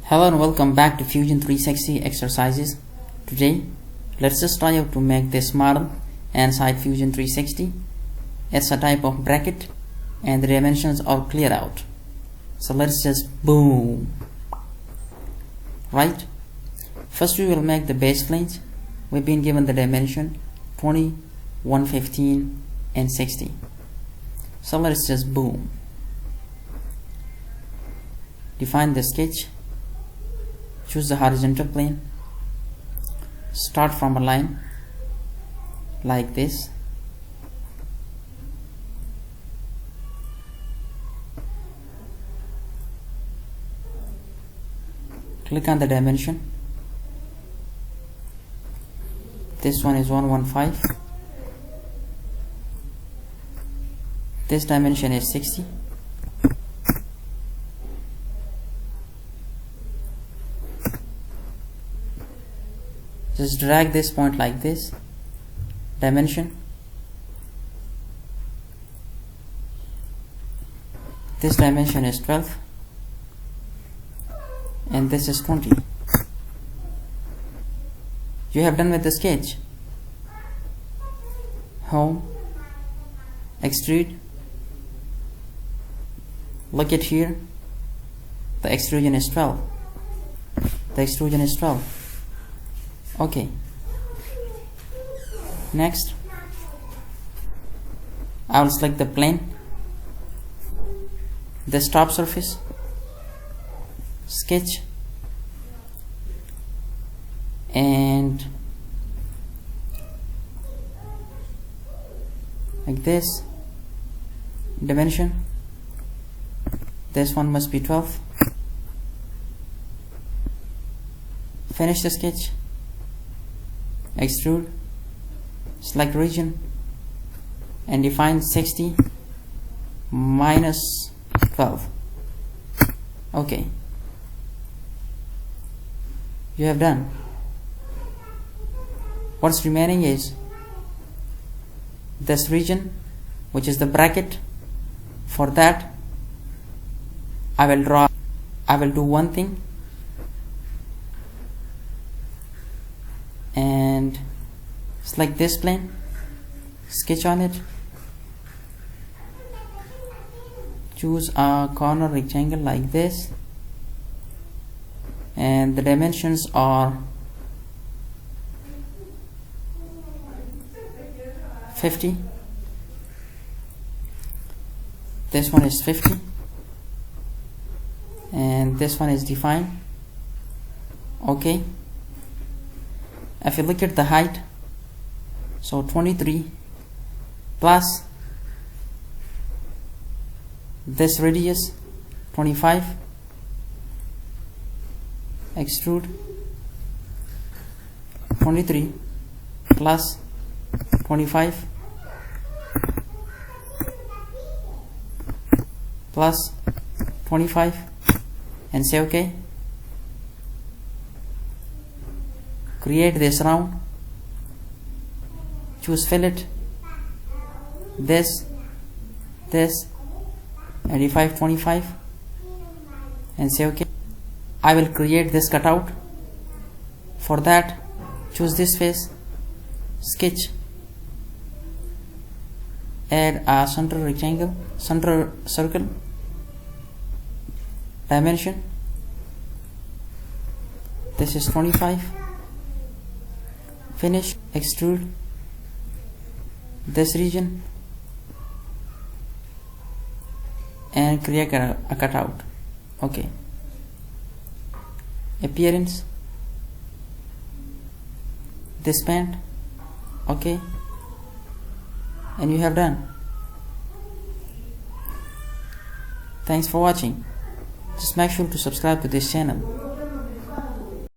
Hello and welcome back to Fusion 360 exercises. Today, let's just try out to make this model inside Fusion 360. It's a type of bracket and the dimensions are cleared out. So let's just boom. Right? First we will make the base planes. We've been given the dimension 20, 115 and 60. So let's just boom. Define the sketch. Choose the horizontal plane. Start from a line like this. Click on the dimension. This one is 115. This dimension is 60. Just drag this point like this. Dimension. This dimension is 12 and this is 20. You have done with the sketch. Home, extrude. Look at here. The extrusion is 12. The extrusion is 12. Okay. Next, I will select the plane, this top surface, sketch, and like this. Dimension. This one must be 12. Finish the sketch. Extrude, select region and define 60 minus 12. Okay, you have done. What's remaining is this region, which is the bracket. For that I will do one thing and select this plane, sketch on it, choose a corner rectangle like this, and the dimensions are 50. This one is 50 and this one is defined. Okay. If you look at the height, so 23 plus this radius 25, extrude 23 plus 25 plus 25 and say okay. Create this round, choose fillet, this and define 25 and say okay. I will create this cutout. For that, choose this face, sketch, add a center rectangle, center circle, dimension. This is 25. Finish, extrude this region and create a cutout. Okay. Appearance, this pant. Okay, and you have done. Thanks for watching. Just make sure to subscribe to this channel.